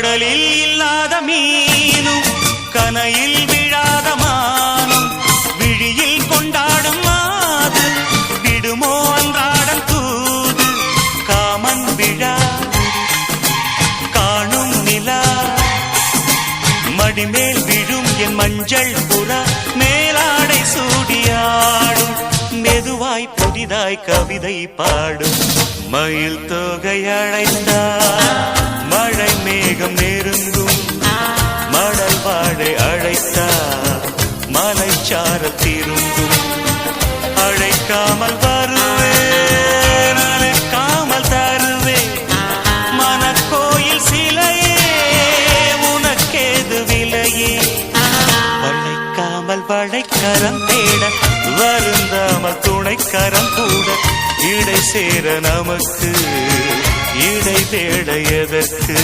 கடலில் இல்லாத மீனும் கனையில் விழாத மானும் விழியில் கொண்டாடும் மாது விடுமோ அன்றாடம் தூது காமன் விழா காணும் நிலா மடிமேல் விழும் என் மஞ்சள் புறா மேலாடை சூடியாடும் மெதுவாய் புதிதாய் கவிதை பாடும் மயில் தொகை அழைத்தார் மழை மேகம் நெருங்கும் மடல் வாழை அழைத்தார் மலைச்சாரல் திரும்பும் அழைக்காமல் வருவேன் அழைக்காமல் தருவேன் மனக்கோயில் சிலையே உனக்கேது விலையே வளைக்காமல் வளைக்கரம் தேட வருந்தாமல் துணைக்கரம் கூட இடை சேர நமக்கு இடை தேட எதற்கு